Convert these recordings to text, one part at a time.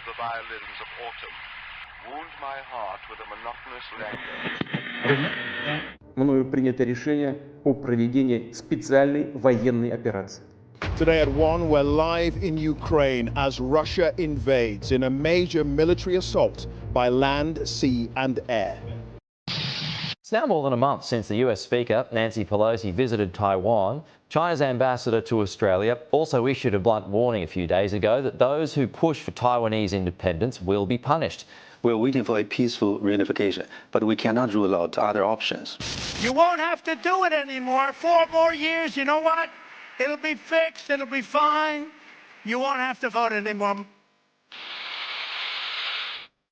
the violins of autumn wound my heart with a monotonous languor. Мною принято решение о проведении специальной военной операции. Today at 1, we're live in Ukraine as Russia invades in a major military assault by land, sea and air. It's now more than a month since the US Speaker, Nancy Pelosi, visited Taiwan. China's ambassador to Australia also issued a blunt warning a few days ago that those who push for Taiwanese independence will be punished. We're waiting for a peaceful reunification, but we cannot rule out other options. You won't have to do it anymore. 4 more years, you know what? It'll be fixed, it'll be fine. You won't have to vote anymore.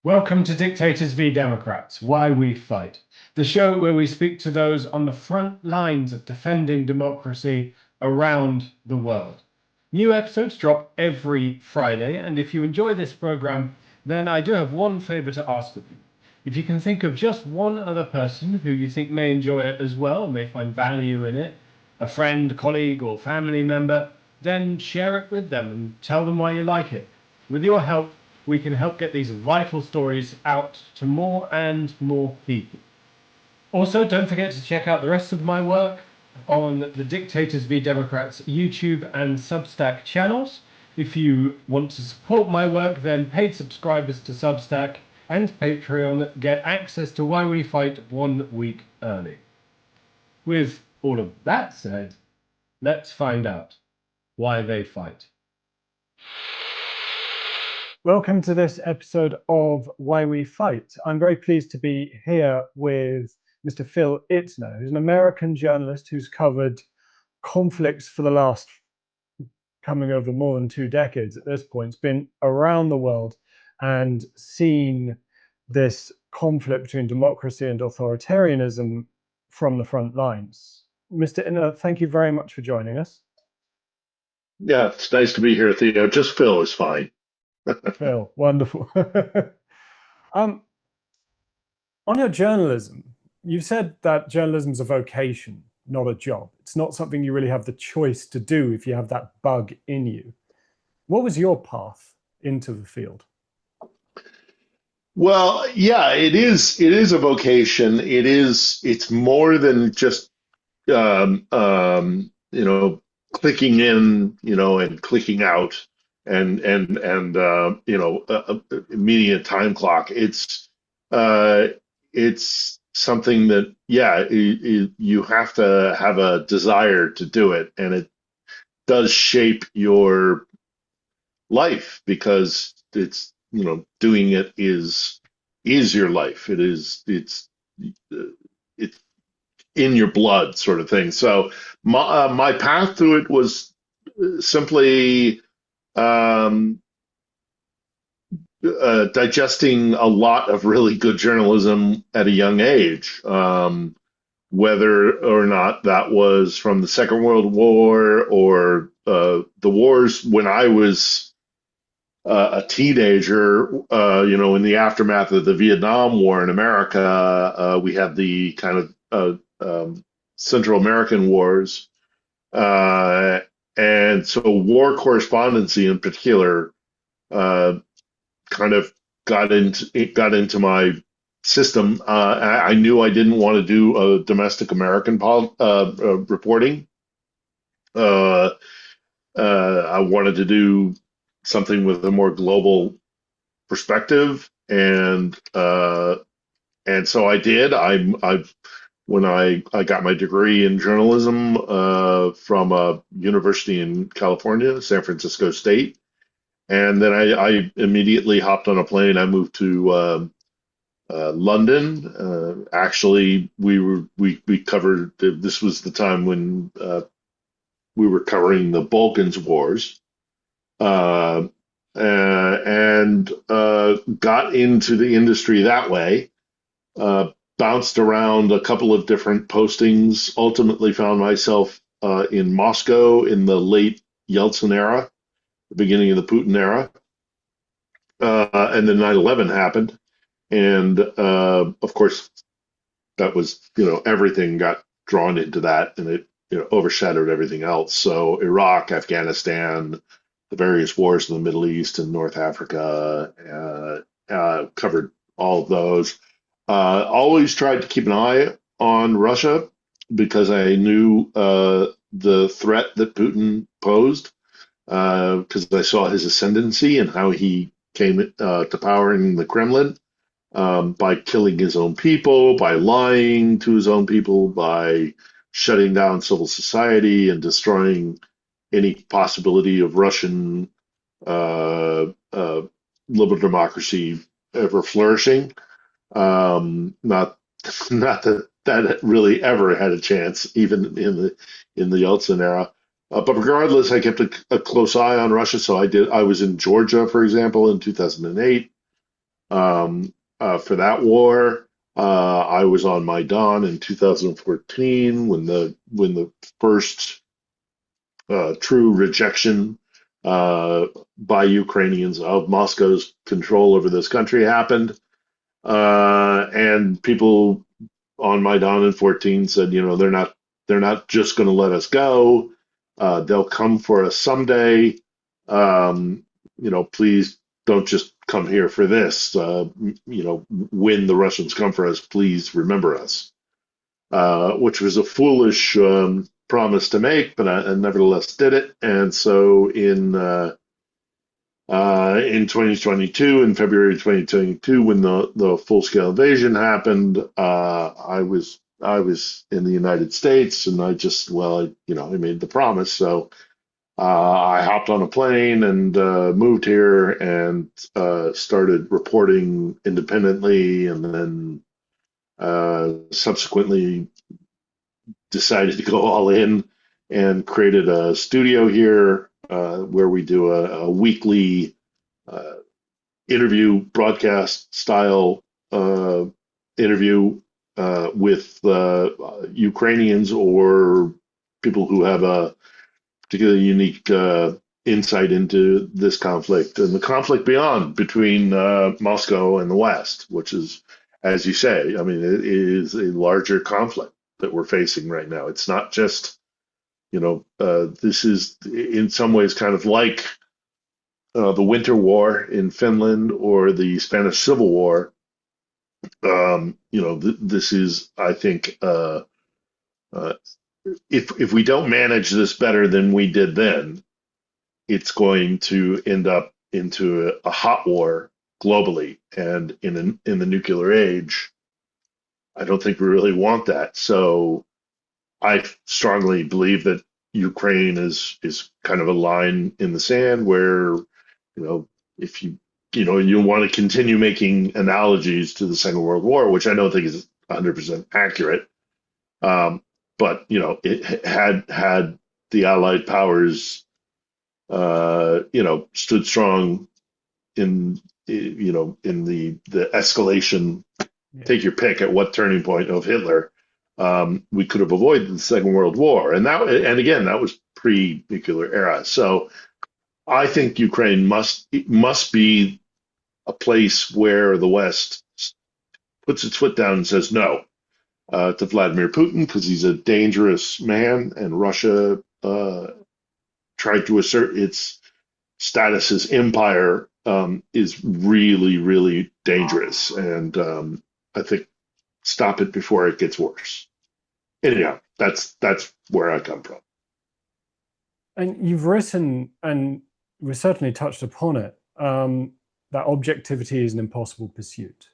Welcome to Dictators v Democrats, Why We Fight, the show where we speak to those on the front lines of defending democracy around the world. New episodes drop every Friday, and if you enjoy this program, then I do have one favor to ask of you. If you can think of just one other person who you think may enjoy it as well, may find value in it, a friend, colleague, or family member, then share it with them and tell them why you like it. With your help, we can help get these vital stories out to more and more people. Also, don't forget to check out the rest of my work on the Dictators v Democrats YouTube and Substack channels. If you want to support my work, then paid subscribers to Substack and Patreon get access to Why We Fight 1 week early. With all of that said, let's find out why they fight. Welcome to this episode of Why We Fight. I'm very pleased to be here with Mr. Phil Ittner, who's an American journalist who's covered conflicts for the last coming over more than 2 decades at this point. It's been around the world and seen this conflict between democracy and authoritarianism from the front lines. Mr. Ittner, thank you very much for joining us. Yeah, it's nice to be here, Theo. Just Phil is fine. Phil, wonderful. On your journalism, you've said that journalism is a vocation, not a job. It's not something you really have the choice to do if you have that bug in you. What was your path into the field? Well, yeah, it is a vocation. It's more than just clicking in, and clicking out and immediate time clock. It's something that, you have to have a desire to do it, and it does shape your life because it's, doing it is your life. It's in your blood, sort of thing. So my path to it was simply digesting a lot of really good journalism at a young age, whether or not that was from the Second World War or the wars when I was a teenager. In the aftermath of the Vietnam War in America, we had the kind of Central American wars, and so war correspondency in particular kind of got into my system. I knew I didn't want to do domestic American reporting. I wanted to do something with a more global perspective, and so I did. When I got my degree in journalism from a university in California, San Francisco State. And then I immediately hopped on a plane. I moved to London. Actually, we covered. This was the time when we were covering the Balkans Wars, and got into the industry that way. Bounced around a couple of different postings. Ultimately, found myself in Moscow in the late Yeltsin era, the beginning of the Putin era, and then 9/11 happened, and of course, that was everything got drawn into that, and it overshadowed everything else. So Iraq, Afghanistan, the various wars in the Middle East and North Africa, covered all of those. Always tried to keep an eye on Russia because I knew the threat that Putin posed, because I saw his ascendancy and how he came to power in the Kremlin, by killing his own people, by lying to his own people, by shutting down civil society and destroying any possibility of Russian liberal democracy ever flourishing. Not that really ever had a chance, even in the Yeltsin era. But regardless, I kept a close eye on Russia. So I was in Georgia, for example, in 2008 for that war. I was on Maidan in 2014 when the first true rejection by Ukrainians of Moscow's control over this country happened. And people on Maidan in 14 said, they're not just going to let us go. They'll come for us someday. Please don't just come here for this. When the Russians come for us, please remember us. Which was a foolish promise to make, but I nevertheless did it. And so in 2022, in February 2022, when the full-scale invasion happened, I was in the United States, and I made the promise. So I hopped on a plane and moved here and started reporting independently, and then subsequently decided to go all in and created a studio here where we do a weekly interview, broadcast style interview with Ukrainians or people who have a particularly unique insight into this conflict and the conflict beyond between Moscow and the West, which is, as you say, it is a larger conflict that we're facing right now. It's not just, this is in some ways kind of like the Winter War in Finland or the Spanish Civil War. This is, I think, if we don't manage this better than we did then, it's going to end up into a hot war globally, and in the nuclear age, I don't think we really want that. So I strongly believe that Ukraine is kind of a line in the sand where, if you want to continue making analogies to the Second World War, which I don't think is 100% accurate. But it had the Allied powers, stood strong in the escalation. Yeah. Take your pick at what turning point of Hitler, we could have avoided the Second World War, and again that was pre-nuclear era. So I think Ukraine must be a place where the West puts its foot down and says no to Vladimir Putin, because he's a dangerous man, and Russia tried to assert its status as empire is really, really dangerous, and I think stop it before it gets worse. Anyhow, that's where I come from. And you've written, and we certainly touched upon it, that objectivity is an impossible pursuit.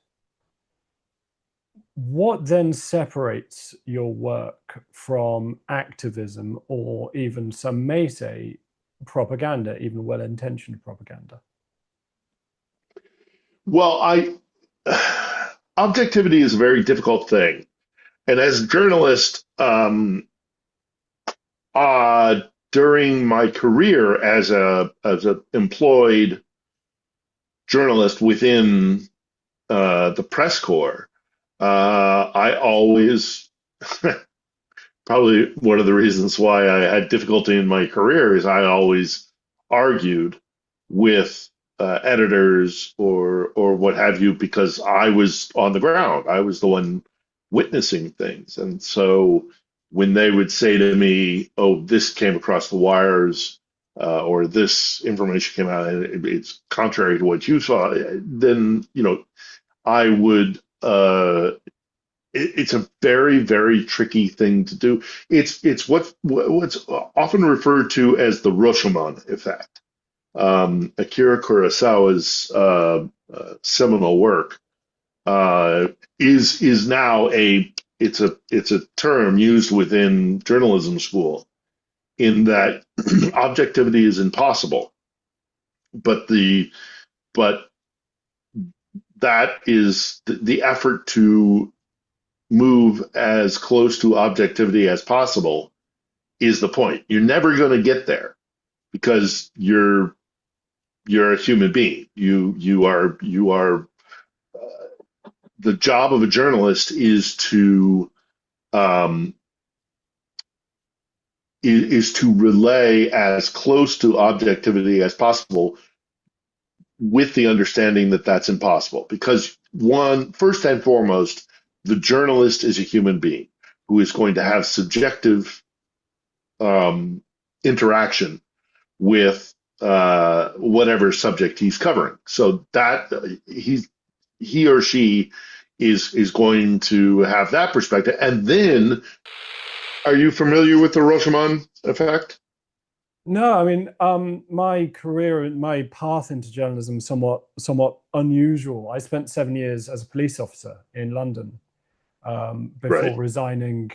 What then separates your work from activism, or even some may say propaganda, even well-intentioned propaganda? Well, objectivity is a very difficult thing. And as a journalist, during my career as a employed journalist within the press corps, I always, probably one of the reasons why I had difficulty in my career is I always argued with editors or what have you, because I was on the ground. I was the one witnessing things. And so when they would say to me, oh, this came across the wires or this information came out and it's contrary to what you saw, then I would. It's a very, very tricky thing to do. It's what's often referred to as the Rashomon effect. Akira Kurosawa's seminal work is now it's a term used within journalism school, in that objectivity is impossible, but that is the effort to move as close to objectivity as possible is the point. You're never going to get there because you're a human being. You are the job of a journalist is to relay as close to objectivity as possible, with the understanding that that's impossible. Because first and foremost, the journalist is a human being who is going to have subjective interaction with whatever subject he's covering. So that he or she is going to have that perspective. And then, are you familiar with the Rashomon effect? No, I mean, my career and my path into journalism is somewhat unusual. I spent 7 years as a police officer in London before resigning,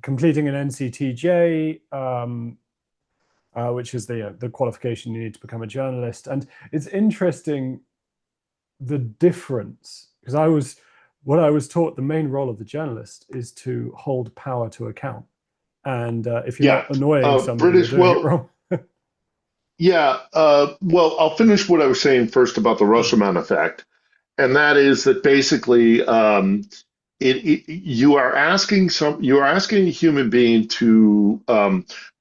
completing an NCTJ, which is the qualification you need to become a journalist. And it's interesting, the difference, because what I was taught, the main role of the journalist is to hold power to account. And if you're not annoying somebody, you're doing it wrong. Well, I'll finish what I was saying first about the Rashomon effect, and that is that basically you are asking a human being to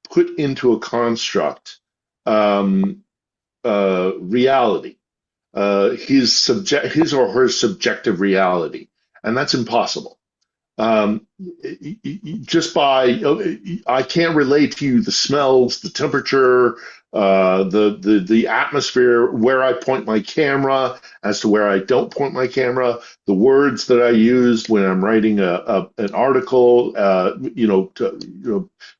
put into a construct reality, his or her subjective reality, and that's impossible. Just I can't relate to you the smells, the temperature, the atmosphere, where I point my camera as to where I don't point my camera, the words that I used when I'm writing an article.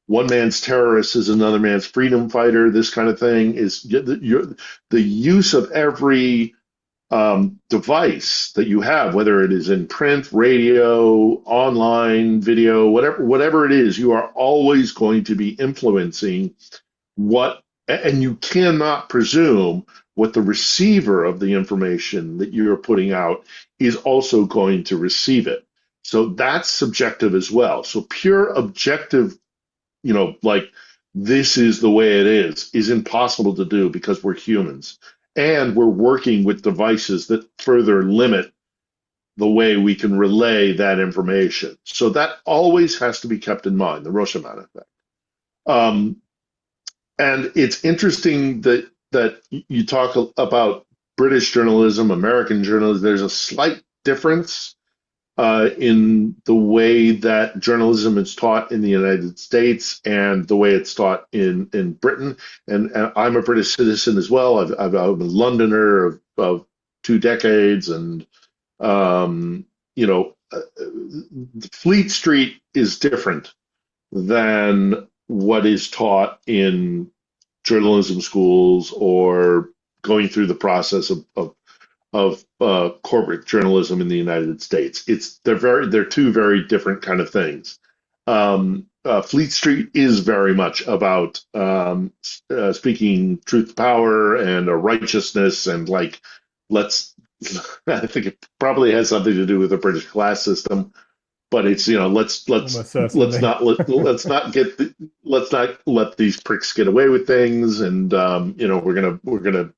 One man's terrorist is another man's freedom fighter. This kind of thing is the use of every device that you have, whether it is in print, radio, online, video, whatever it is. You are always going to be influencing and you cannot presume what the receiver of the information that you're putting out is also going to receive it. So that's subjective as well. So pure objective, like this is the way it is impossible to do because we're humans. And we're working with devices that further limit the way we can relay that information. So that always has to be kept in mind, the Rashomon effect. And it's interesting that you talk about British journalism, American journalism. There's a slight difference in the way that journalism is taught in the United States and the way it's taught in Britain. And I'm a British citizen as well. I'm a Londoner of 2 decades, and Fleet Street is different than what is taught in journalism schools or going through the process of corporate journalism in the United States. They're two very different kind of things. Fleet Street is very much about speaking truth to power and a righteousness, and I think it probably has something to do with the British class system, but it's let's not let these pricks get away with things, and we're gonna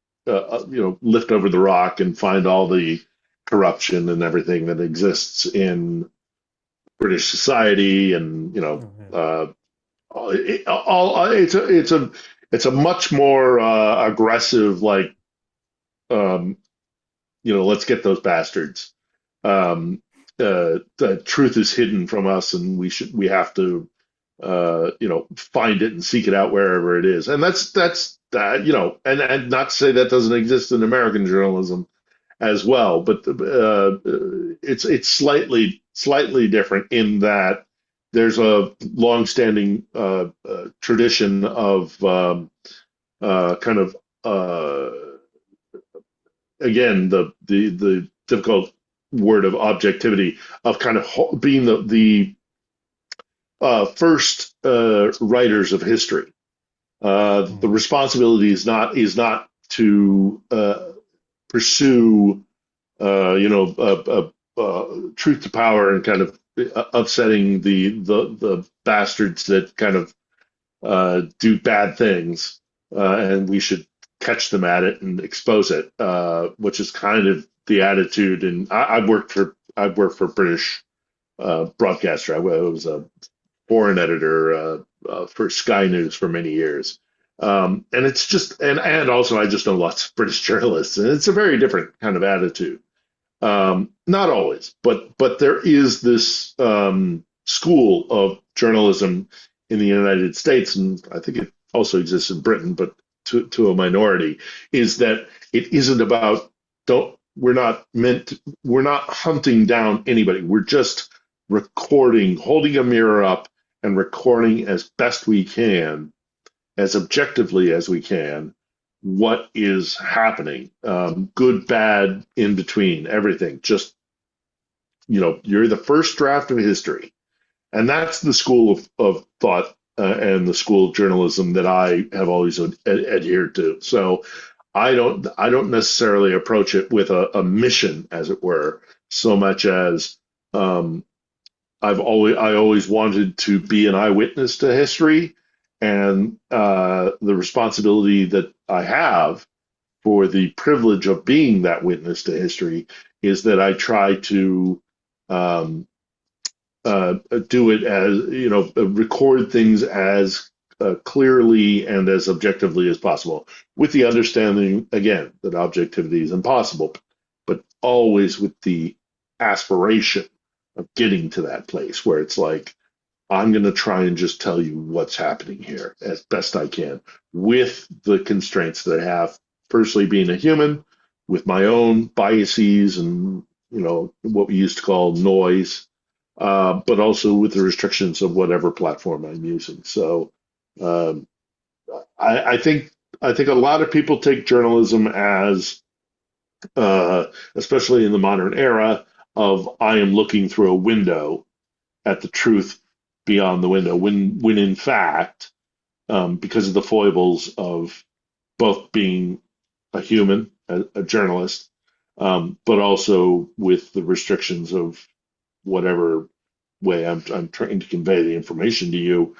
lift over the rock and find all the corruption and everything that exists in British society, and it's a much more aggressive, let's get those bastards. The truth is hidden from us, and we have to find it and seek it out wherever it is. And that's and not to say that doesn't exist in American journalism as well, but it's slightly different in that there's a longstanding tradition of again the difficult word of objectivity, of kind of being the first writers of history. The responsibility is not to pursue truth to power and kind of upsetting the bastards that kind of do bad things, and we should catch them at it and expose it, which is kind of the attitude. And I've worked for British broadcaster. I was a foreign editor for Sky News for many years. And it's just, and also I just know lots of British journalists, and it's a very different kind of attitude. Not always, but there is this school of journalism in the United States, and I think it also exists in Britain, but to a minority, is that it isn't about, we're not hunting down anybody. We're just recording, holding a mirror up and recording as best we can, as objectively as we can, what is happening, good, bad, in between, everything. Just, you're the first draft of history. And that's the school of thought and the school of journalism that I have always adhered to. So I don't necessarily approach it with a mission, as it were, so much as I always wanted to be an eyewitness to history, and the responsibility that I have for the privilege of being that witness to history is that I try to do it as, record things as clearly and as objectively as possible, with the understanding, again, that objectivity is impossible, but always with the aspiration of getting to that place where it's like, I'm going to try and just tell you what's happening here as best I can, with the constraints that I have, firstly being a human, with my own biases and, what we used to call noise, but also with the restrictions of whatever platform I'm using. So I think a lot of people take journalism as, especially in the modern era, of I am looking through a window at the truth beyond the window, when in fact, because of the foibles of both being a human, a journalist, but also with the restrictions of whatever way I'm trying to convey the information to you,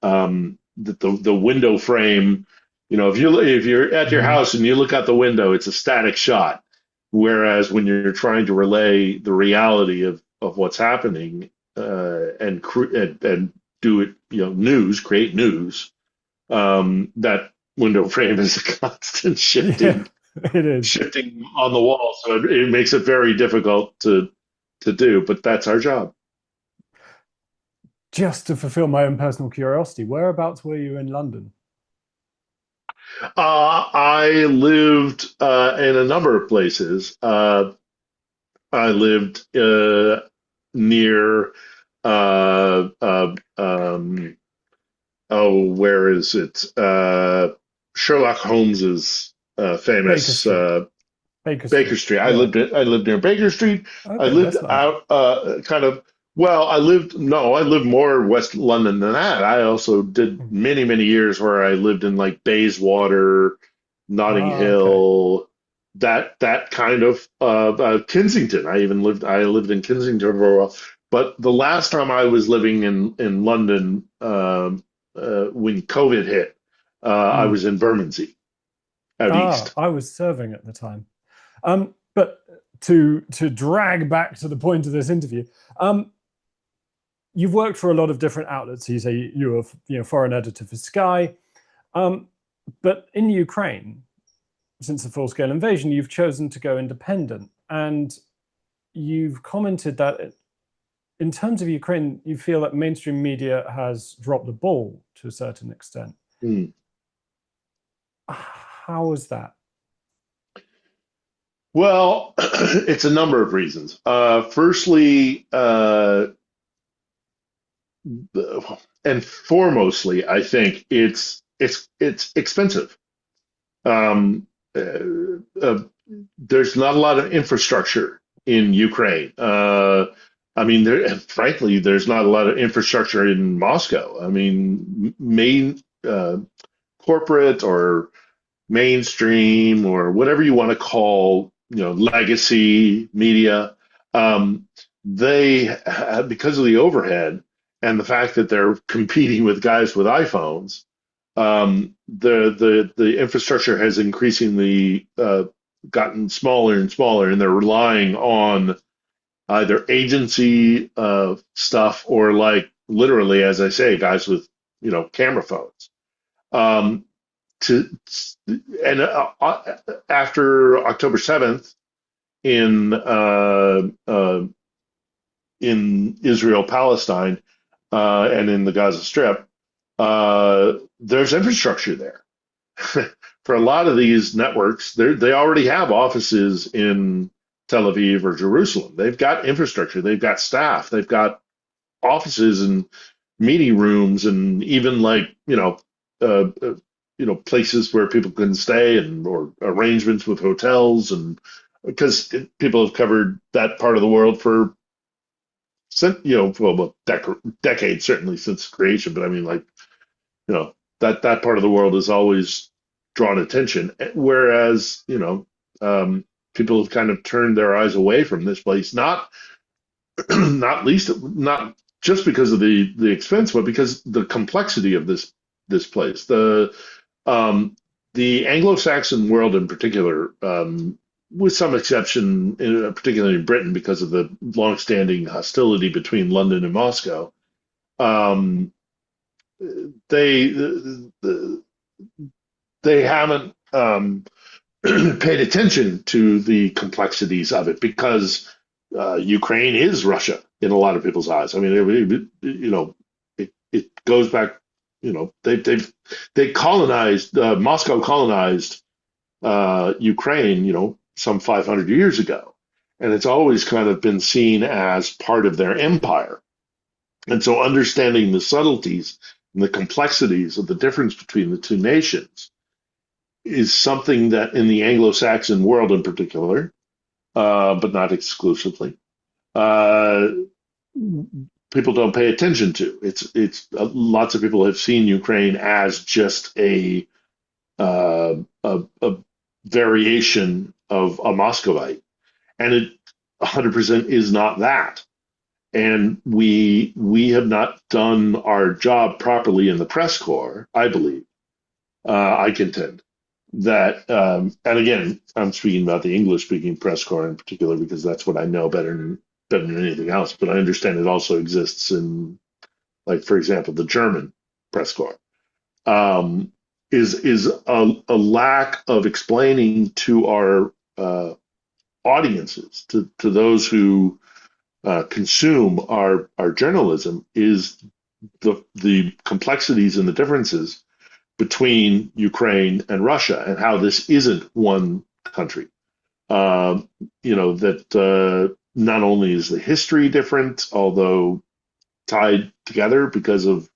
that the window frame, if you're at your house and you look out the window, it's a static shot. Whereas when you're trying to relay the reality of what's happening, and do it, create news, that window frame is a constant shifting. Yeah, it is shifting on the wall, so it makes it very difficult to do. But that's our job. Just to fulfill my own personal curiosity, whereabouts were you in London? I lived in a number of places. I lived near where is it? Sherlock Holmes's famous Baker Street. I lived near Baker Street. Okay, I lived out I lived more West London than that. I also did many years where I lived in like Bayswater, Notting Hill, that kind of Kensington. I lived in Kensington for a while. But the last time I was living in London, when COVID hit, I was in Bermondsey, out east. I was serving at the time. But to drag back to the point of this interview, you've worked for a lot of different outlets. You say you were foreign editor for Sky, but in Ukraine, since the full-scale invasion, you've chosen to go independent, and you've commented that in terms of Ukraine, you feel that mainstream media has dropped the ball to a certain extent. Mm. How is that? Well, it's a number of reasons. Firstly, and foremostly, I think it's expensive. There's not a lot of infrastructure in Ukraine. I mean, frankly, there's not a lot of infrastructure in Moscow. I mean, main corporate or mainstream or whatever you want to call, legacy media, they, because of the overhead and the fact that they're competing with guys with iPhones, the infrastructure has increasingly gotten smaller and smaller, and they're relying on either agency stuff or, like, literally, as I say, guys with camera phones. After October 7th in Israel, Palestine, and in the Gaza Strip, there's infrastructure there. For a lot of these networks, they already have offices in Tel Aviv or Jerusalem. They've got infrastructure, they've got staff, they've got offices and meeting rooms, and even places where people can stay, or arrangements with hotels, and because people have covered that part of the world for decades, certainly since creation. But I mean, that part of the world has always drawn attention, whereas people have kind of turned their eyes away from this place, not just because of the expense, but because the complexity of this place. The Anglo-Saxon world in particular, with some exception, particularly in Britain, because of the long-standing hostility between London and Moscow, they haven't paid attention to the complexities of it, because Ukraine is Russia in a lot of people's eyes. I mean, it goes back. They colonized, Moscow colonized Ukraine, some 500 years ago, and it's always kind of been seen as part of their empire. And so understanding the subtleties and the complexities of the difference between the two nations is something that in the Anglo-Saxon world in particular, but not exclusively, people don't pay attention to. It's lots of people have seen Ukraine as just a variation of a Muscovite, and it 100% is not that. And we have not done our job properly in the press corps, I believe. I contend that, and again, I'm speaking about the English-speaking press corps in particular, because that's what I know better than anything else. But I understand it also exists in, like, for example, the German press corps. Is a lack of explaining to our audiences, to those who consume our journalism, is the complexities and the differences between Ukraine and Russia, and how this isn't one country. That not only is the history different, although tied together because of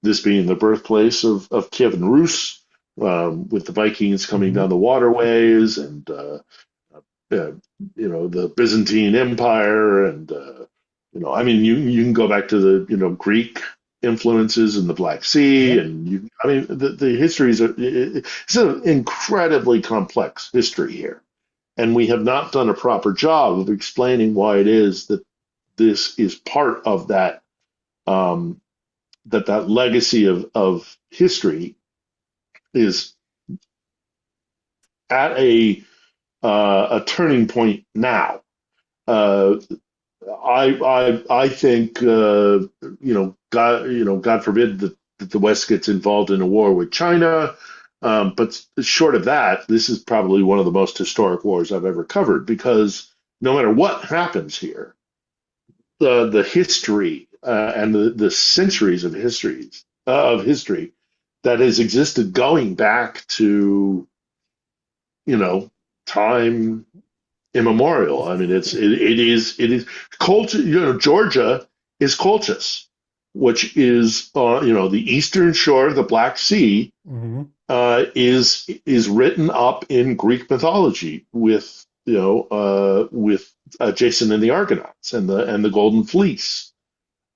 this being the birthplace of Kiev and Rus, with the Vikings coming down the waterways, and the Byzantine Empire, and I mean, you can go back to the Greek influences in the Black Sea, and the histories it's an incredibly complex history here, and we have not done a proper job of explaining why it is that this is part of that that legacy of history is at a turning point now. I think God forbid that the West gets involved in a war with China, but short of that, this is probably one of the most historic wars I've ever covered, because no matter what happens here, the history and the centuries of history that has existed going back to, time immemorial. I mean, it is culture. Georgia is Colchis, which is the eastern shore of the Black Sea. Mm-hmm. Is written up in Greek mythology with Jason and the Argonauts and the Golden Fleece.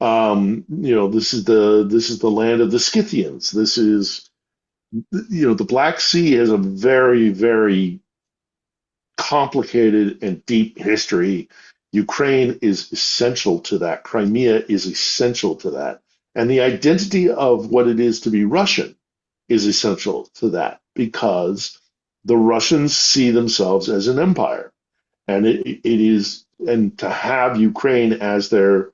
This is the land of the Scythians. This is the Black Sea has a very, very complicated and deep history. Ukraine is essential to that. Crimea is essential to that. And the identity of what it is to be Russian is essential to that, because the Russians see themselves as an empire. And and to have Ukraine as their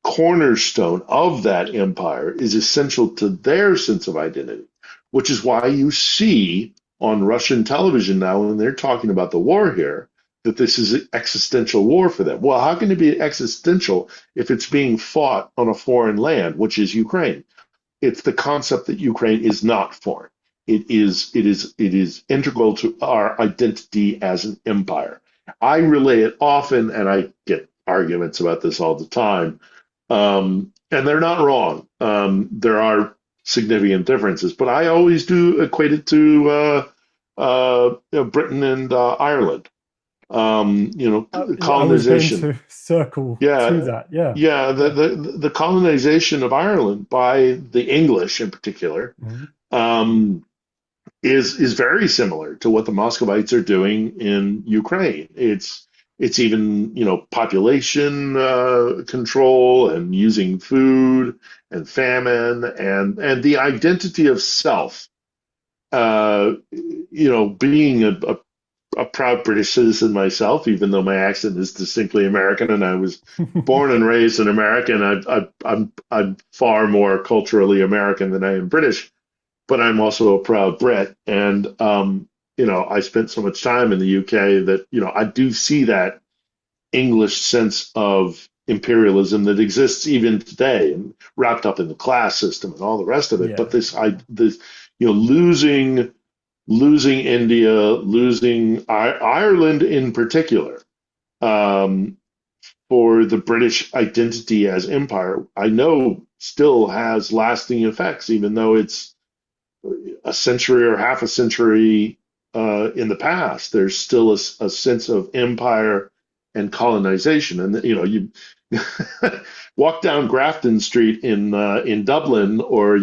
cornerstone of that empire is essential to their sense of identity, which is why you see on Russian television now, when they're talking about the war here, that this is an existential war for them. Well, how can it be existential if it's being fought on a foreign land, which is Ukraine? It's the concept that Ukraine is not foreign. It is integral to our identity as an empire. I relay it often, and I get arguments about this all the time, and they're not wrong. There are significant differences, but I always do equate it to Britain and Ireland. Colonization. I was going to circle to that. Yeah. The colonization of Ireland by the English, in particular, is very similar to what the Muscovites are doing in Ukraine. It's even population control and using food and famine and the identity of self. Being a proud British citizen myself, even though my accent is distinctly American, and I was born and raised in America, and I'm far more culturally American than I am British, but I'm also a proud Brit. And I spent so much time in the UK that I do see that English sense of imperialism that exists even today, and wrapped up in the class system and all the rest of it. Yeah. But this losing India, losing Ireland in particular, for the British identity as empire, I know still has lasting effects, even though it's a century or half a century in the past. There's still a sense of empire and colonization, and you walk down Grafton Street in Dublin, or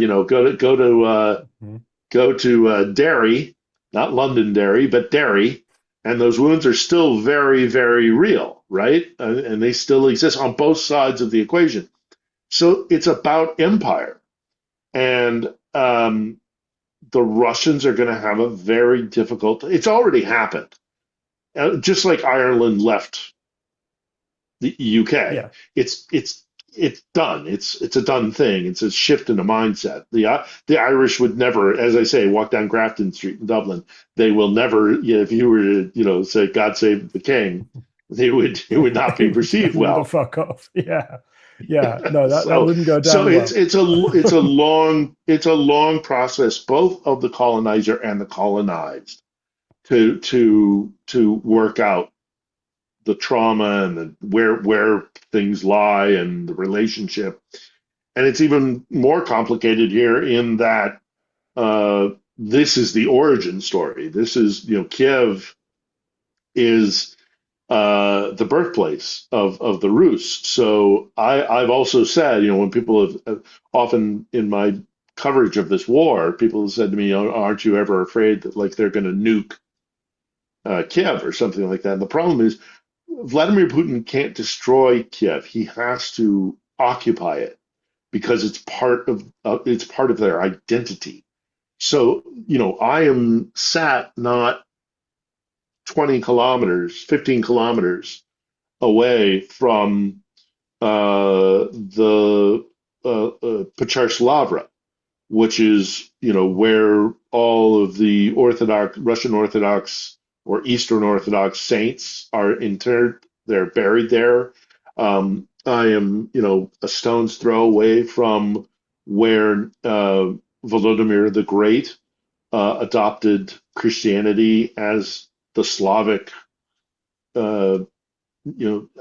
go to Derry, not Londonderry, but Derry, and those wounds are still very, very real, right? And they still exist on both sides of the equation. So it's about empire. And the Russians are going to have a very difficult, it's already happened. Just like Ireland left the UK. Yeah. It's done. It's a done thing. It's a shift in the mindset. The Irish would never, as I say, walk down Grafton Street in Dublin. They will never. If you were to, say "God save the King," it would not be perceived well. Fuck off. Yeah. No, that wouldn't go down. So well. it's a long process, both of the colonizer and the colonized, to work out the trauma and where things lie and the relationship. And it's even more complicated here in that this is the origin story. This is, Kyiv is the birthplace of the Rus. So I've also said, when people have often in my coverage of this war, people have said to me, aren't you ever afraid that they're going to nuke Kyiv or something like that? And the problem is, Vladimir Putin can't destroy Kyiv. He has to occupy it because it's part of their identity. So, I am sat not 20 kilometers, 15 kilometers away from the Pechar Lavra, which is, where all of the Russian Orthodox or Eastern Orthodox saints are interred. They're buried there. I am, a stone's throw away from where Volodymyr the Great adopted Christianity as the Slavic,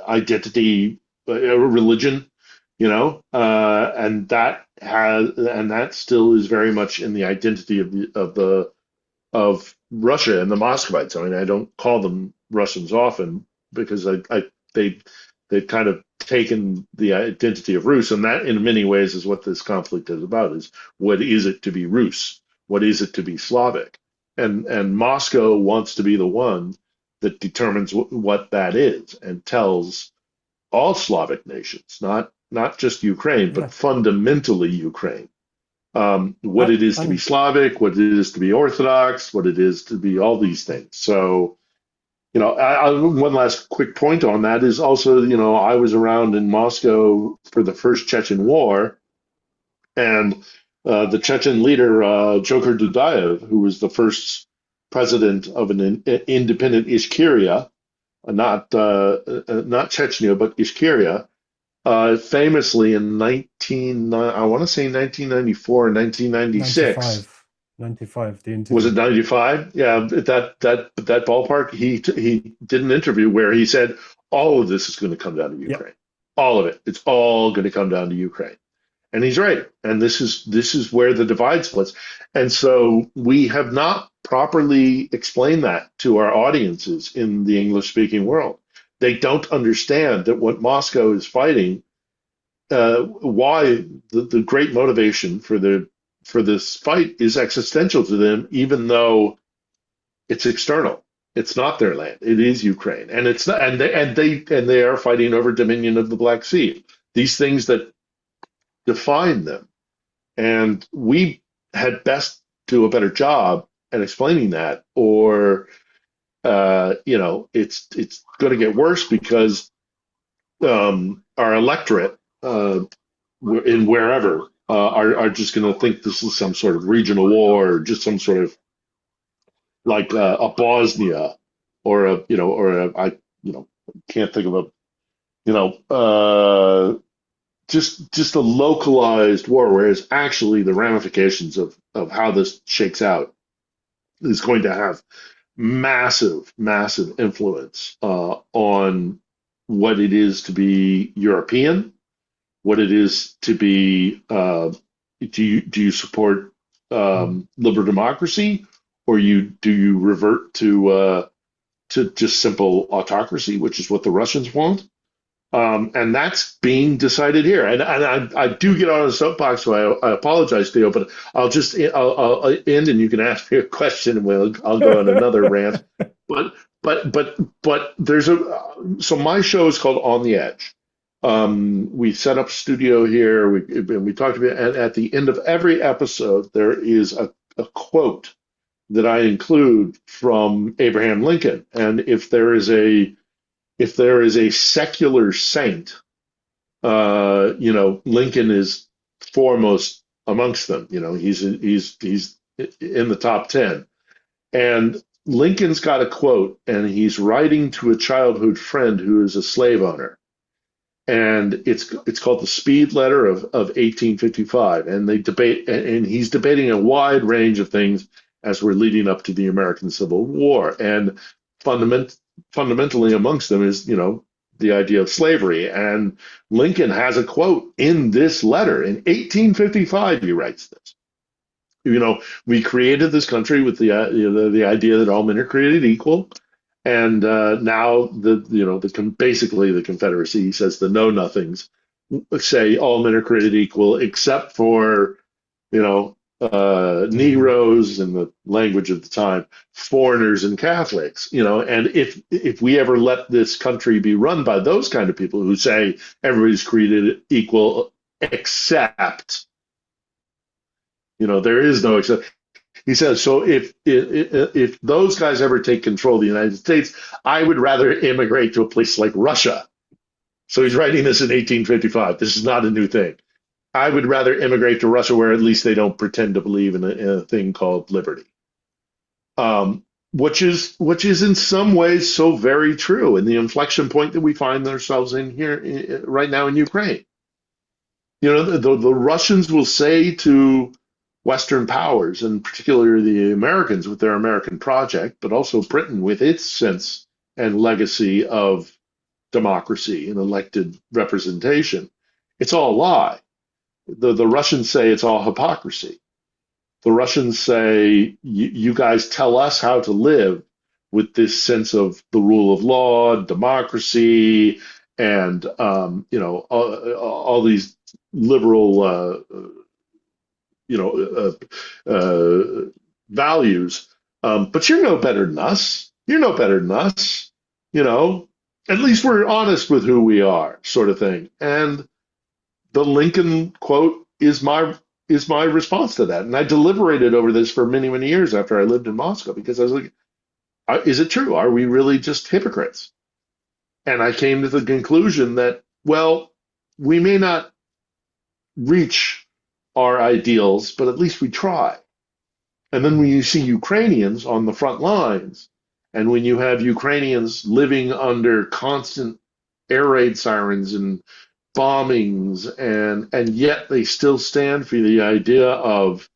identity, religion, and that still is very much in the identity of Russia and the Muscovites. I mean, I don't call them Russians often because they've kind of taken the identity of Rus, and that in many ways is what this conflict is about: is what is it to be Rus? What is it to be Slavic? And Moscow wants to be the one that determines what that is and tells all Slavic nations, not just Ukraine, but fundamentally Ukraine, what it is to be Slavic, what it is to be Orthodox, what it is to be all these things. So, one last quick point on that is also, I was around in Moscow for the first Chechen war, and the Chechen leader, Joker Dudayev, who was the first president of an independent Ishkeria, not Chechnya, but Ishkeria, famously in I want to say 1994 or 1996. 95, the interview. Was it 95? Yeah, that ballpark. He did an interview where he said all of this is going to come down to Ukraine. Yep. All of it. It's all going to come down to Ukraine. And he's right. And this is where the divide splits. And so we have not properly explained that to our audiences in the English-speaking world. They don't understand that what Moscow is fighting, why the great motivation for this fight is existential to them, even though it's external. It's not their land. It is Ukraine, and it's not, and they are fighting over dominion of the Black Sea. These things that define them, and we had best do a better job at explaining that, or it's going to get worse because our electorate in wherever are just going to think this is some sort of regional war, or just some sort of like a Bosnia, or I can't think of just a localized war, whereas actually the ramifications of how this shakes out is going to have massive influence on what it is to be European, what it is to be. Do you support liberal democracy, or do you revert to just simple autocracy, which is what the Russians want? And that's being decided here. And I do get on a soapbox, so I apologize, Theo, but I'll end, and you can ask me a question, and I'll go on another rant. But there's so my show is called On the Edge. We set up a studio here. We talked about, and at the end of every episode, there is a quote that I include from Abraham Lincoln. And if there is a secular saint, Lincoln is foremost amongst them. He's in the top 10. And Lincoln's got a quote, and he's writing to a childhood friend who is a slave owner. And it's called the Speed Letter of 1855. And they debate, and he's debating a wide range of things as we're leading up to the American Civil War. And fundamentally amongst them is, the idea of slavery. And Lincoln has a quote in this letter. In 1855, he writes this. We created this country with the idea that all men are created equal. And now basically the Confederacy, he says, the know-nothings say all men are created equal except for, Negroes, in the language of the time, foreigners and Catholics, and if we ever let this country be run by those kind of people who say everybody's created equal except, there is no except. He says, so if those guys ever take control of the United States, I would rather immigrate to a place like Russia. So he's writing this in 1855. This is not a new thing. I would rather immigrate to Russia, where at least they don't pretend to believe in a thing called liberty. which is in some ways so very true, in the inflection point that we find ourselves in here right now in Ukraine. You know, the Russians will say to Western powers, and particularly the Americans with their American project, but also Britain with its sense and legacy of democracy and elected representation, it's all a lie. The Russians say it's all hypocrisy. The Russians say, you guys tell us how to live with this sense of the rule of law, democracy, and all these liberal values. But you're no better than us. You're no better than us. At least we're honest with who we are, sort of thing. And the Lincoln quote is my response to that. And I deliberated over this for many, many years after I lived in Moscow, because I was like, is it true? Are we really just hypocrites? And I came to the conclusion that, well, we may not reach our ideals, but at least we try. And then when you see Ukrainians on the front lines, and when you have Ukrainians living under constant air raid sirens and bombings, and yet they still stand for the idea of,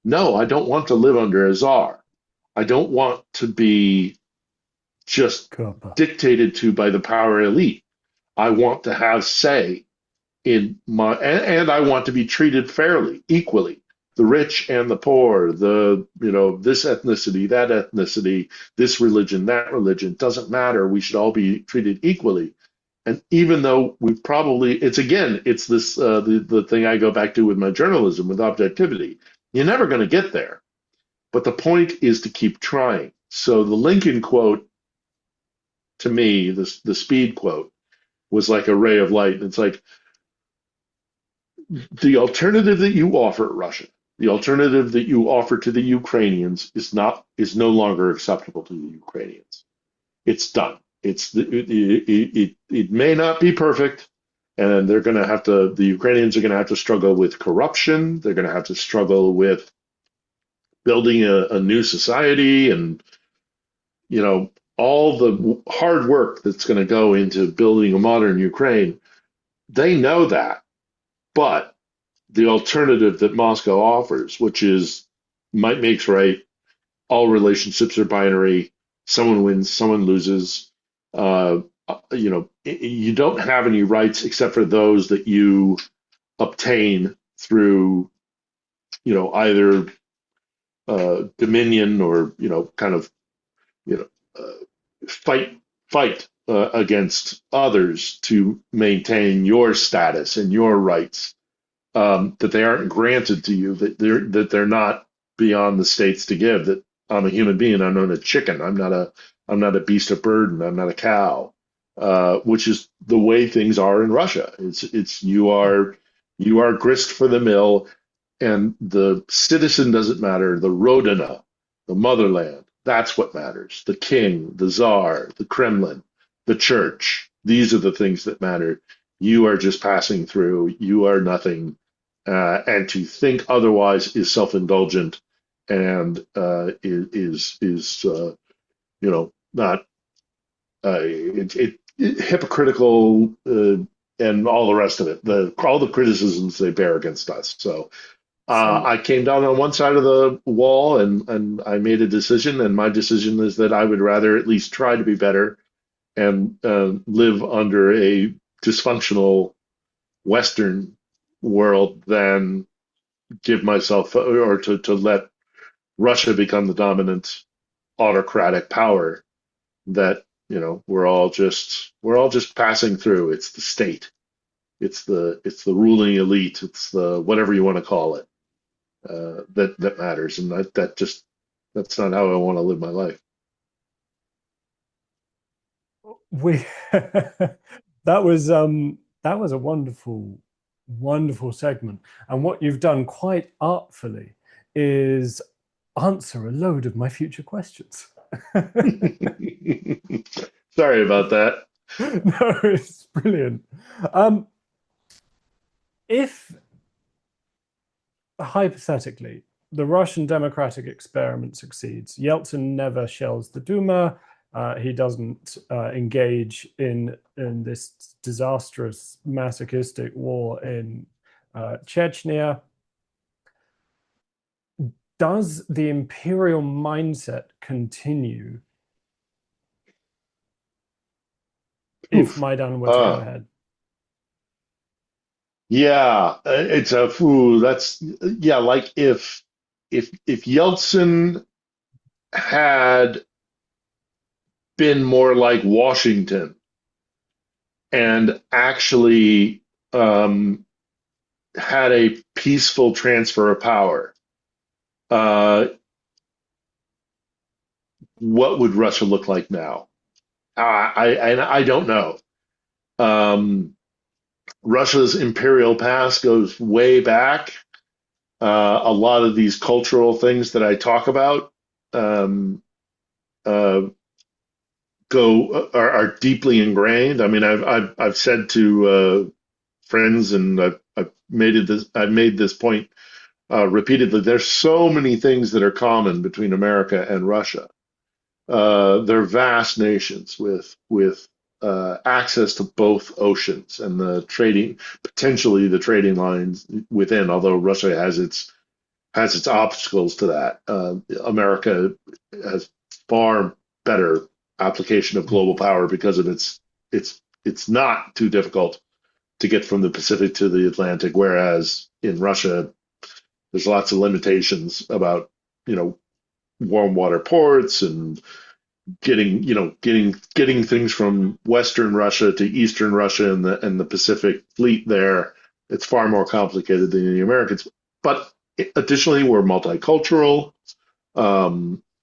no, I don't want to live under a czar. I don't want to be just dictated to by the power elite. I want to have say in my, and I want to be treated fairly, equally. The rich and the poor, this ethnicity, that ethnicity, this religion, that religion, doesn't matter. We should all be treated equally. And even though it's this, the thing I go back to with my journalism, with objectivity. You're never going to get there. But the point is to keep trying. So the Lincoln quote, to me, the speed quote, was like a ray of light. It's like, the alternative that you offer Russia, the alternative that you offer to the Ukrainians is no longer acceptable to the Ukrainians. It's done. It may not be perfect, and the Ukrainians are going to have to struggle with corruption. They're going to have to struggle with building a new society, and all the hard work that's going to go into building a modern Ukraine. They know that. But the alternative that Moscow offers, which is might makes right, all relationships are binary, someone wins, someone loses. You don't have any rights except for those that you obtain through, either dominion or fight against others to maintain your status and your rights, that they aren't granted to you, that they're not beyond the states to give. That I'm a human being. I'm not a chicken. I'm not a beast of burden. I'm not a cow. Which is the way things are in Russia. You are grist for the mill, and the citizen doesn't matter. The Rodina, the motherland, that's what matters. The king, the czar, the Kremlin, the church. These are the things that matter. You are just passing through. You are nothing. And to think otherwise is self-indulgent and is not hypocritical, and all the rest of it. All the criticisms they bear against us. So I came down on one side of the wall, and I made a decision, and my decision is that I would rather at least try to be better and live under a dysfunctional Western world than give myself, or to let Russia become the dominant autocratic power that we're all just passing through. It's the state, it's the ruling elite, it's the whatever you want to call it, that matters, and that's not how I want to live my life. That was a wonderful segment, and what you've done quite artfully is answer a load of my future questions. Sorry about that. No, it's brilliant. If hypothetically the Russian democratic experiment succeeds. Yeltsin never shells the Duma. He doesn't engage in this disastrous, masochistic war in Chechnya. Does the imperial mindset continue if Maidan were to go ahead? Yeah, like if Yeltsin had been more like Washington and actually had a peaceful transfer of power, what would Russia look like now? I don't know. Russia's imperial past goes way back. A lot of these cultural things that I talk about are deeply ingrained. I mean, I've said to friends, and I've made this point repeatedly. There's so many things that are common between America and Russia. They're vast nations with access to both oceans and potentially the trading lines within. Although Russia has its obstacles to that, America has far better application of global power because of it's not too difficult to get from the Pacific to the Atlantic, whereas in Russia there's lots of limitations about warm water ports and getting things from Western Russia to Eastern Russia and the Pacific fleet there. It's far more complicated than the Americans. But additionally, we're multicultural.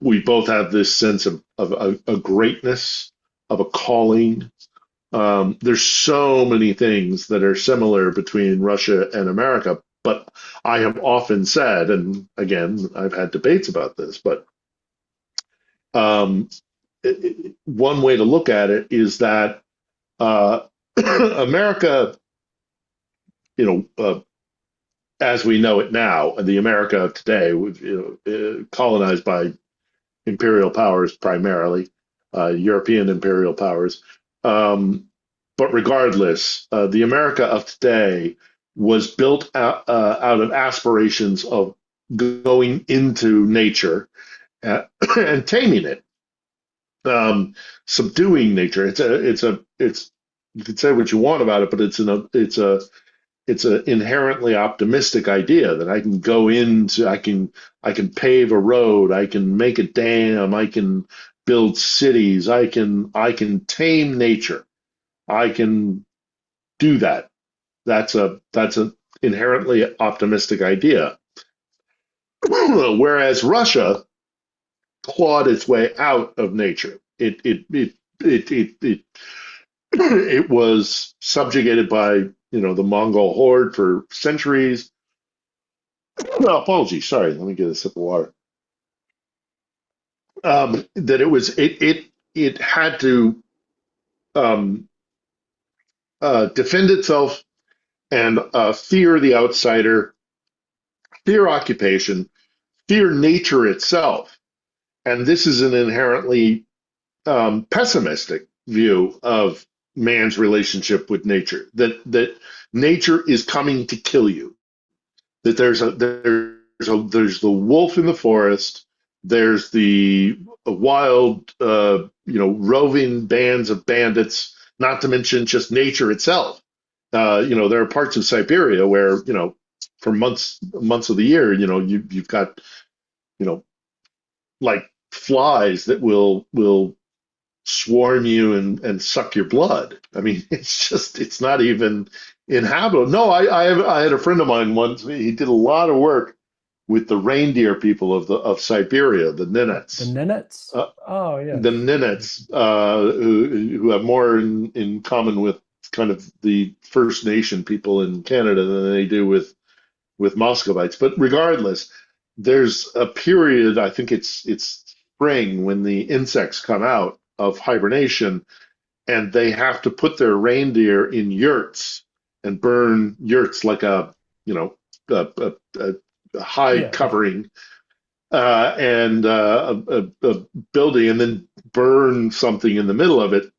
We both have this sense of a greatness, of a calling. There's so many things that are similar between Russia and America. But I have often said, and again, I've had debates about this, but one way to look at it is that America, as we know it now, and the America of today, colonized by imperial powers primarily, European imperial powers. But regardless, the America of today was built out of aspirations of going into nature and taming it, subduing nature. You can say what you want about it, but it's an inherently optimistic idea that I can go into, I can pave a road, I can make a dam, I can build cities, I can tame nature, I can do that. That's an inherently optimistic idea. Whereas Russia clawed its way out of nature. It was subjugated by the Mongol horde for centuries. No, apologies. Sorry, let me get a sip of water. It had to defend itself and fear the outsider, fear occupation, fear nature itself. And this is an inherently pessimistic view of man's relationship with nature. That nature is coming to kill you. That there's the wolf in the forest. There's the wild, roving bands of bandits. Not to mention just nature itself. There are parts of Siberia where for months of the year, you've got like flies that will swarm you and suck your blood. I mean, it's not even inhabitable. No, I had a friend of mine once. He did a lot of work with the reindeer people of Siberia, the Nenets. The Nenets? Yeah. The Nenets, who have more in common with kind of the First Nation people in Canada than they do with Muscovites. But regardless, there's a period, I think it's spring, when the insects come out of hibernation, and they have to put their reindeer in yurts and burn yurts like a high Yeah. covering and a building, and then burn something in the middle of it,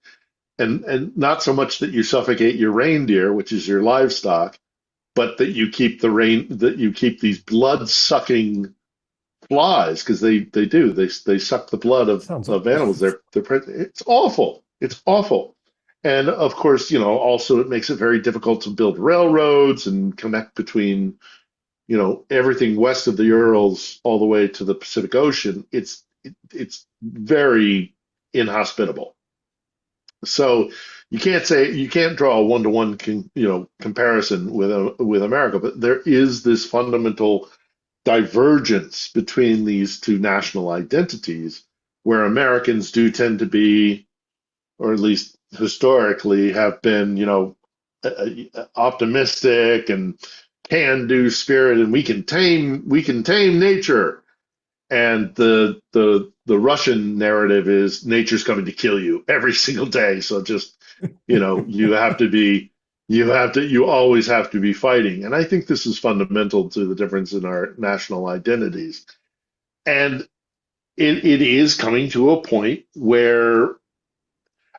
and not so much that you suffocate your reindeer, which is your livestock, but that you keep these blood sucking flies, because they suck the blood of Sounds animals. It's awful. It's awful. And of course, also it makes it very difficult to build railroads and connect between, everything west of the Urals all the way to the Pacific Ocean. It's very inhospitable. So you can't draw a one-to-one comparison with America, but there is this fundamental divergence between these two national identities, where Americans do tend to be, or at least historically have been, optimistic and can-do spirit, and we can tame nature. And the Russian narrative is nature's coming to kill you every single day. So just, you always have to be fighting. And I think this is fundamental to the difference in our national identities. And it is coming to a point where,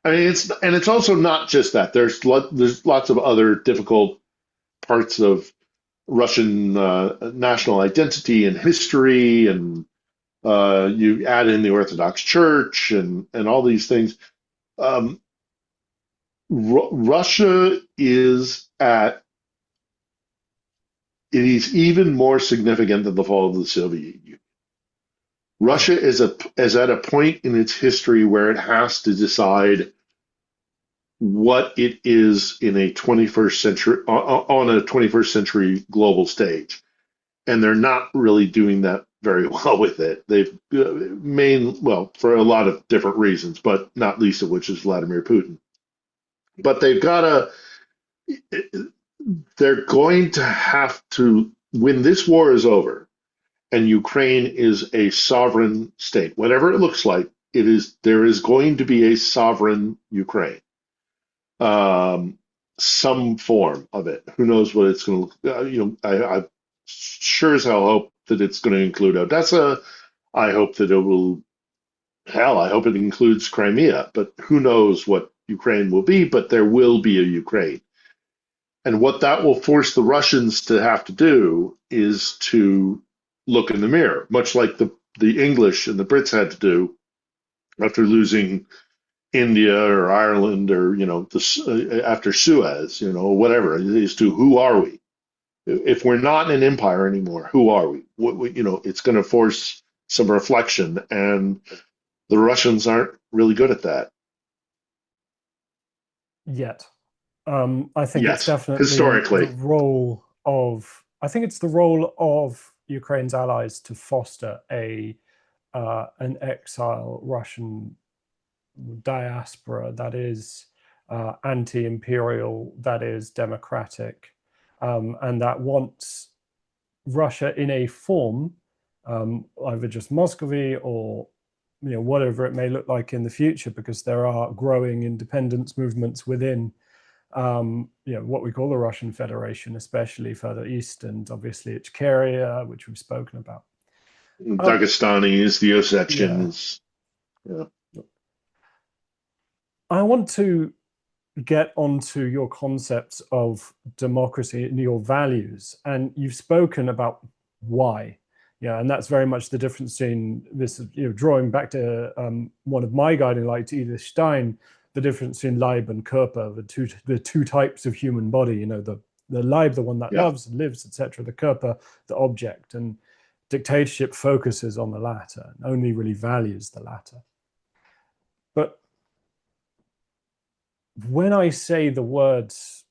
I mean, it's also not just that. There's lots of other difficult parts of Russian national identity and history, and you add in the Orthodox Church and all these things. Russia is even more significant than the fall of the Soviet Union. Russia is at a point in its history where it has to decide what it is in a 21st century on a 21st century global stage, and they're not really doing that very well with it. They've for a lot of different reasons, but not least of which is Vladimir Putin. But they're going to have to, when this war is over and Ukraine is a sovereign state, whatever it looks like, there is going to be a sovereign Ukraine. Some form of it. Who knows what it's going to, I sure as hell hope that it's going to include Odessa. I hope that it will, I hope it includes Crimea, but who knows what Ukraine will be, but there will be a Ukraine. And what that will force the Russians to have to do is to look in the mirror, much like the English and the Brits had to do after losing India or Ireland, or after Suez, whatever, as to who are we? If we're not an empire anymore, who are we? It's going to force some reflection, and the Russians aren't really good at that yet. I think Yes, it's definitely historically. the role of, I think it's the role of Ukraine's allies to foster an exile Russian diaspora that is anti-imperial, that is democratic, and that wants Russia in a form, either just Muscovy or whatever it may look like in the future, because there are growing independence movements within what we call the Russian Federation, especially further east, and obviously Ichkeria, which we've spoken about. Dagestanis, the Ossetians. Yeah. I want to get onto your concepts of democracy and your values, and you've spoken about why. And that's very much the difference in this, drawing back to one of my guiding lights, Edith Stein, the difference in Leib and Körper, the two types of human body, the Leib, the one that loves and lives, etc., the Körper, the object, and dictatorship focuses on the latter and only really values the latter. But when I say the words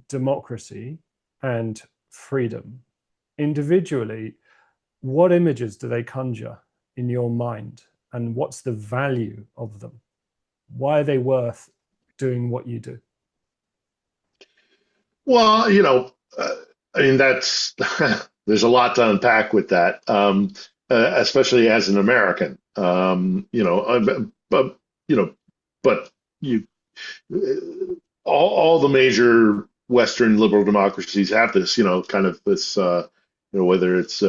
democracy and freedom, individually, what images do they conjure in your mind, and what's the value of them? Why are they worth doing what you do? Well, I mean, that's there's a lot to unpack with that, especially as an American. But all the major Western liberal democracies have this, kind of this whether it's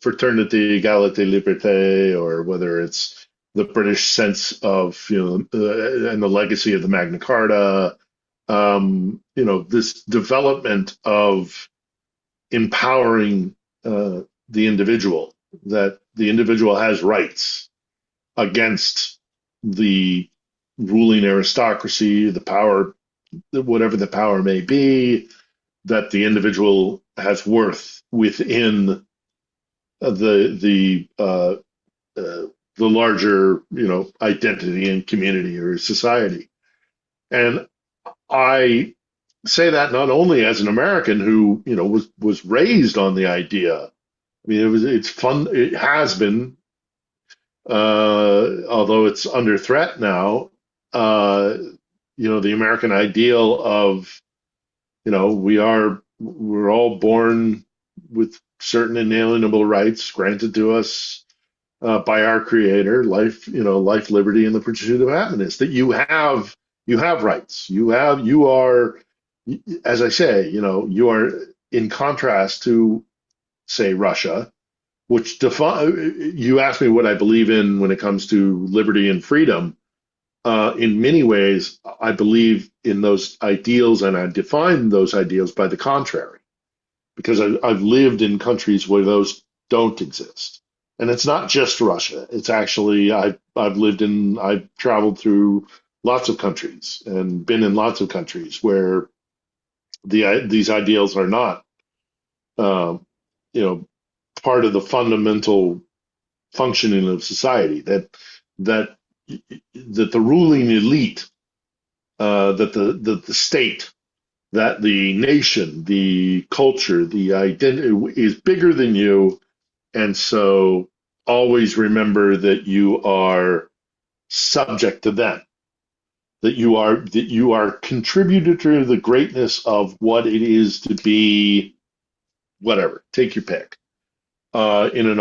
fraternity, égalité, liberté, or whether it's the British sense of, and the legacy of the Magna Carta, this development of empowering the individual, that the individual has rights against the ruling aristocracy, the power, whatever the power may be, that the individual has worth within the larger, identity and community or society. And I say that not only as an American who, was raised on the idea. I mean, it's fun. It has been, although it's under threat now. The American ideal of, we're all born with certain inalienable rights granted to us by our Creator, life, liberty, and the pursuit of happiness. That you have rights. You are, as I say, you are in contrast to, say, Russia, which you asked me what I believe in when it comes to liberty and freedom. In many ways, I believe in those ideals, and I define those ideals by the contrary, because I've lived in countries where those don't exist. And it's not just Russia. It's actually, I've traveled through lots of countries and been in lots of countries where these ideals are not, part of the fundamental functioning of society. That the ruling elite, that the state, that the nation, the culture, the identity is bigger than you, and so always remember that you are subject to them. That you are contributor to the greatness of what it is to be, whatever. Take your pick. In an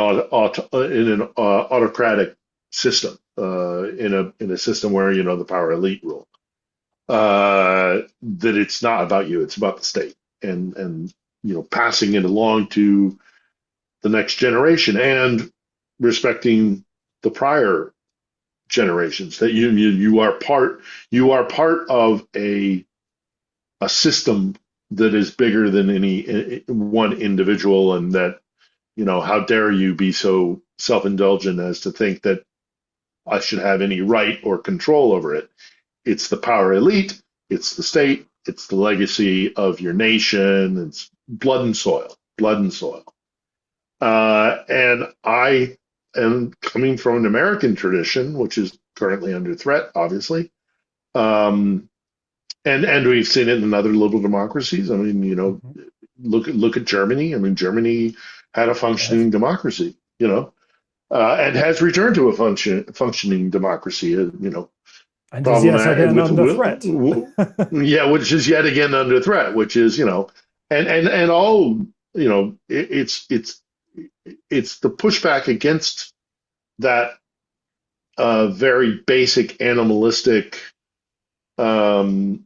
autocratic system, in a system where the power elite rule. That it's not about you; it's about the state, and passing it along to the next generation and respecting the prior generations. That you are part of a system that is bigger than any one individual, and that how dare you be so self-indulgent as to think that I should have any right or control over it. It's the power elite, it's the state, it's the legacy of your nation, it's blood and soil. And I am coming from an American tradition, which is currently under threat, obviously. And we've seen it in other liberal democracies. I mean, look at Germany. I mean, Germany had a functioning democracy, and has returned to a functioning democracy, And is yet again under threat. Yeah, which is yet again under threat, which is, and all, it's the pushback against that very basic animalistic thing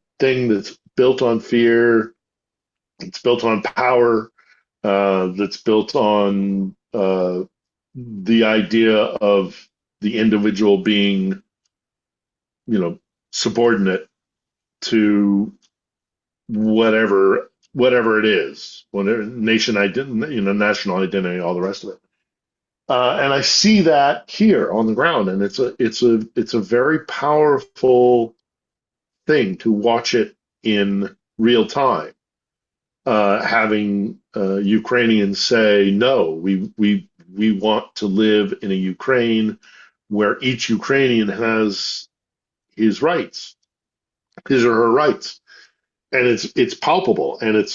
that's built on fear, it's built on power, that's built on the idea of the individual being, subordinate to whatever it is, whatever nation identity, national identity, all the rest of it. And I see that here on the ground, and it's a very powerful thing to watch it in real time. Having Ukrainians say, no, we want to live in a Ukraine where each Ukrainian has his rights, his or her rights. And it's palpable, and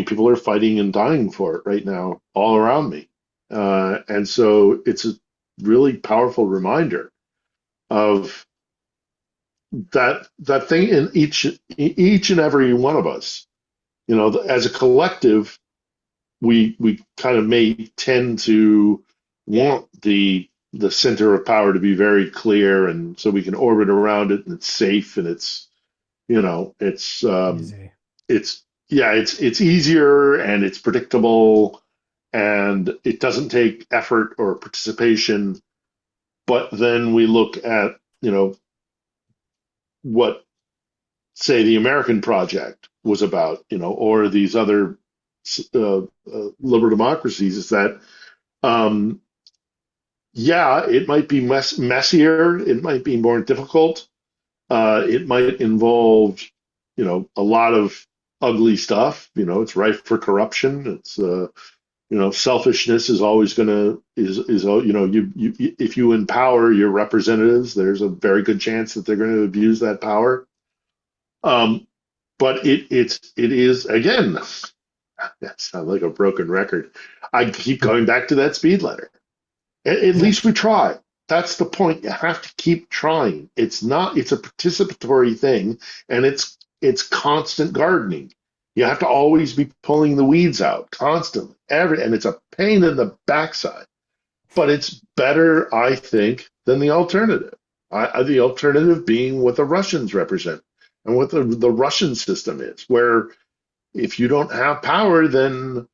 people are fighting and dying for it right now all around me. And so it's a really powerful reminder of that thing in each and every one of us. As a collective, we kind of may tend to want the center of power to be very clear, and so we can orbit around it, and it's safe, and it's yeah, it's easier and it's predictable and it doesn't take effort or participation. But then we look at, what, say, the American project was about, or these other liberal democracies, is that, yeah, it might be messier, it might be more difficult, it might involve, a lot of ugly stuff. It's rife for corruption. It's selfishness is always going to you if you empower your representatives, there's a very good chance that they're going to abuse that power. But it is, again, that sounds like a broken record. I keep going back to that speed letter. At least we try. That's the point. You have to keep trying. It's a participatory thing, and it's constant gardening. You have to always be pulling the weeds out constantly, and it's a pain in the backside. But it's better, I think, than the alternative. The alternative being what the Russians represent and what the Russian system is, where if you don't have power, then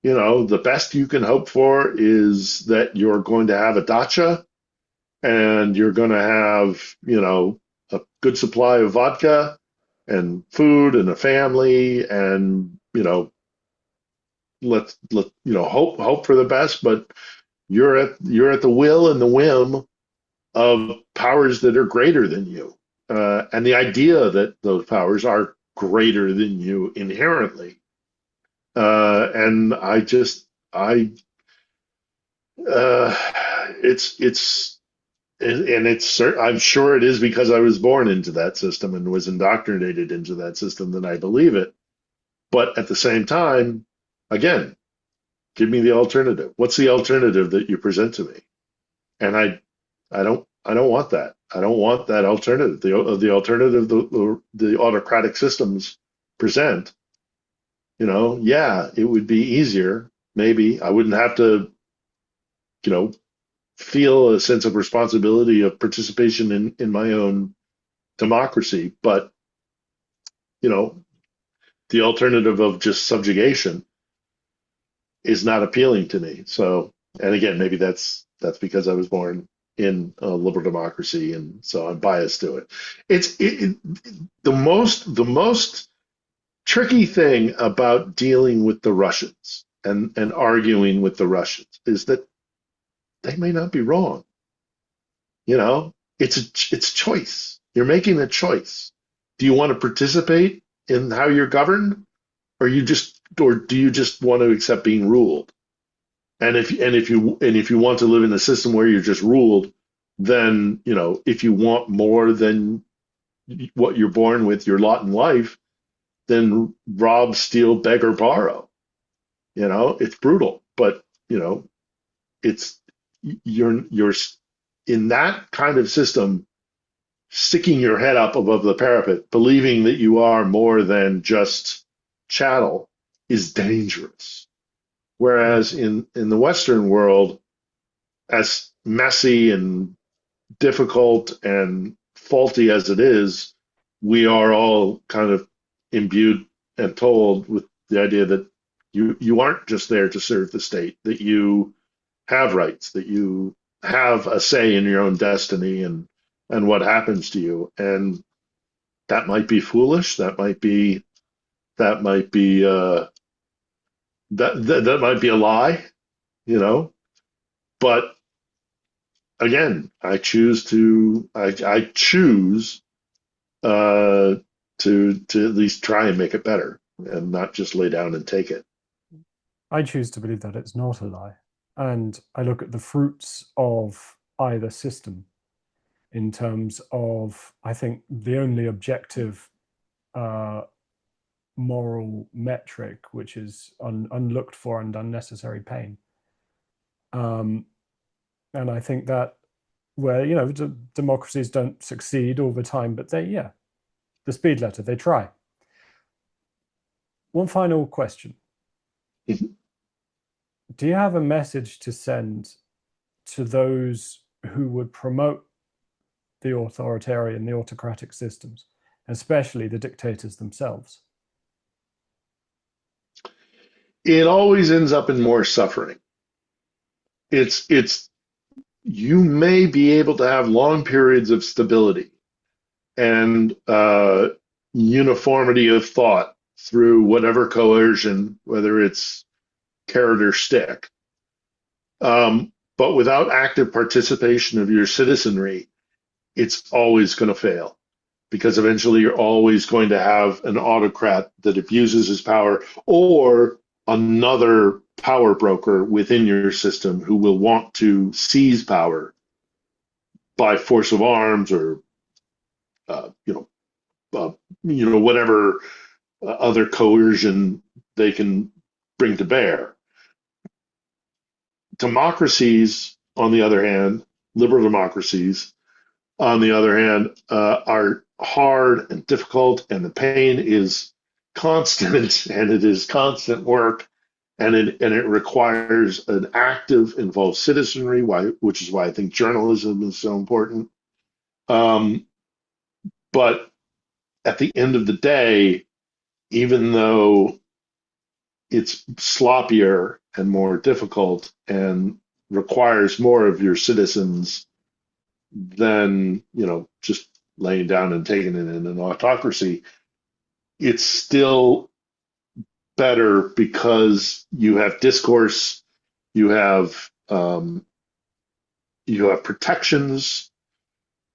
the best you can hope for is that you're going to have a dacha and you're going to have, a good supply of vodka and food and a family, and let hope for the best, but you're at the will and the whim of powers that are greater than you, and the idea that those powers are greater than you inherently. And I'm sure it is because I was born into that system and was indoctrinated into that system that I believe it. But at the same time, again, give me the alternative. What's the alternative that you present to me? And I don't want that. I don't want that alternative. The alternative the autocratic systems present. Yeah, it would be easier. Maybe I wouldn't have to, feel a sense of responsibility of participation in my own democracy. But, the alternative of just subjugation is not appealing to me. So, and again, maybe that's because I was born in a liberal democracy, and so I'm biased to it. The most tricky thing about dealing with the Russians and arguing with the Russians is that they may not be wrong. It's choice. You're making a choice. Do you want to participate in how you're governed, or do you just want to accept being ruled? And if you want to live in a system where you're just ruled, then if you want more than what you're born with, your lot in life, then rob, steal, beg, or borrow. It's brutal, but it's you're in that kind of system, sticking your head up above the parapet, believing that you are more than just chattel, is dangerous. Whereas in the Western world, as messy and difficult and faulty as it is, we are all kind of imbued and told with the idea that you aren't just there to serve the state, that you have rights, that you have a say in your own destiny and what happens to you. And that might be foolish. That might be that might be a lie, But again, I choose to at least try and make it better and not just lay down and take it. I choose to believe that it's not a lie. And I look at the fruits of either system in terms of, I think, the only objective moral metric, which is unlooked for and unnecessary pain. And I think that where, democracies don't succeed all the time, but the speed letter, they try. One final question. Do you have a message to send to those who would promote the authoritarian, the autocratic systems, especially the dictators themselves? it always ends up in more suffering. It's you may be able to have long periods of stability and uniformity of thought through whatever coercion, whether it's carrot or stick. But without active participation of your citizenry, it's always going to fail, because eventually you're always going to have an autocrat that abuses his power, or another power broker within your system who will want to seize power by force of arms, or whatever other coercion they can bring to bear. Democracies, on the other hand, liberal democracies, on the other hand, are hard and difficult, and the pain is constant, and it is constant work, and it requires an active, involved citizenry, which is why I think journalism is so important. But at the end of the day, even though it's sloppier and more difficult and requires more of your citizens than, just laying down and taking it in an autocracy, it's still better because you have discourse, you have protections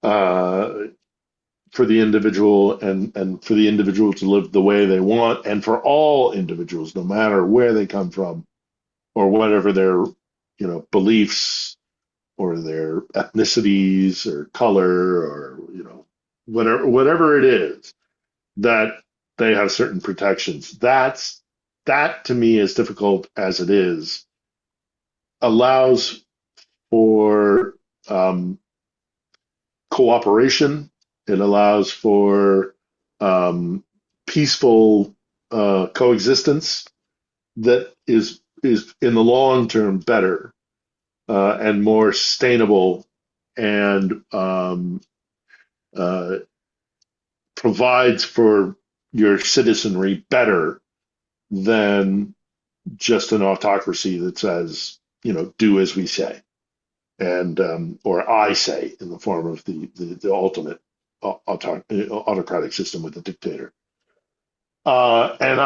for the individual, and for the individual to live the way they want, and for all individuals, no matter where they come from or whatever their beliefs or their ethnicities or color, or whatever it is, that they have certain protections. That to me, as difficult as it is, allows for cooperation. It allows for peaceful coexistence that is in the long term better and more sustainable, and provides for your citizenry better than just an autocracy that says, do as we say, and or I say, in the form of the ultimate autocratic system with a dictator. And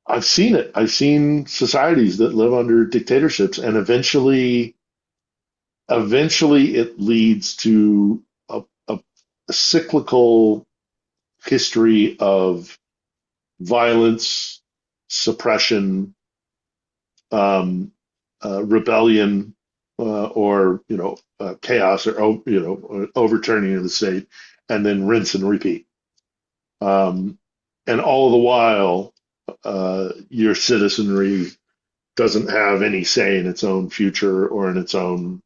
I've seen it. I've seen societies that live under dictatorships, and eventually it leads to a cyclical history of violence, suppression, rebellion, or chaos, or overturning of the state, and then rinse and repeat. And all the while, your citizenry doesn't have any say in its own future, or in its own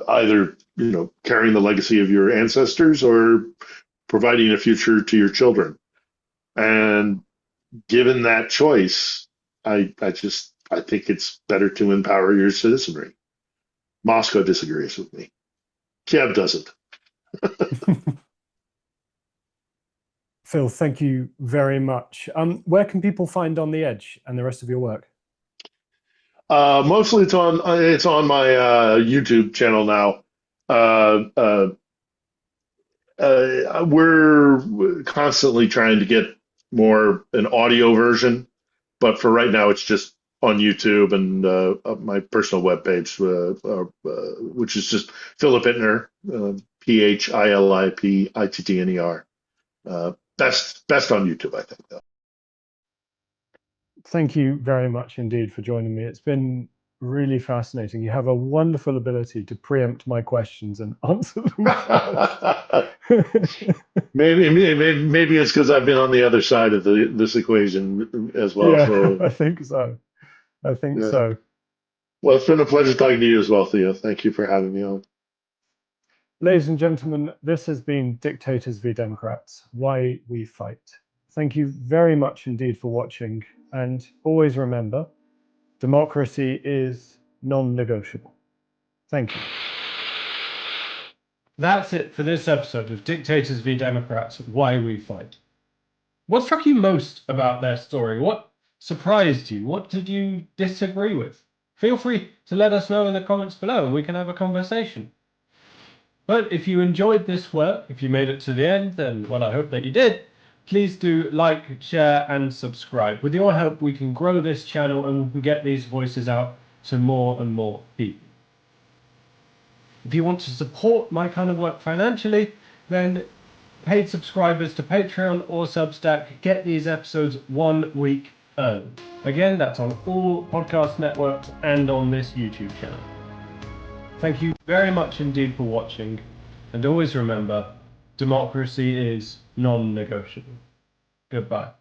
either carrying the legacy of your ancestors or providing a future to your children. And given that choice, I think it's better to empower your citizenry. Moscow disagrees with me. Kyiv doesn't. Phil, thank you very much. Where can people find On the Edge and the rest of your work? Mostly it's on my YouTube channel now. We're constantly trying to get an audio version, but for right now it's just on YouTube and my personal webpage, which is just Philip Ittner, PhilipIttner. Best on YouTube, I think, though. Thank you very much indeed for joining me. It's been really fascinating. You have a wonderful ability to preempt my questions and answer them. maybe it's because I've been on the other side of this equation as well. Yeah, so. I think so. So. Well, it's been a pleasure talking to you as well, Theo. Thank you for having me on. Ladies and gentlemen, this has been Dictators v Democrats, Why We Fight. Thank you very much indeed for watching, and always remember, democracy is non-negotiable. Thank you. That's it for this episode of Dictators v Democrats, Why We Fight. What struck you most about their story? What surprised you? What did you disagree with? Feel free to let us know in the comments below and we can have a conversation. But if you enjoyed this work, if you made it to the end, then well, I hope that you did. Please do like, share and subscribe. With your help, we can grow this channel and we can get these voices out to more and more people. If you want to support my kind of work financially, then paid subscribers to Patreon or Substack get these episodes 1 week early. Again, that's on all podcast networks and on this YouTube channel. Thank you very much indeed for watching, and always remember, democracy is non-negotiable. Goodbye.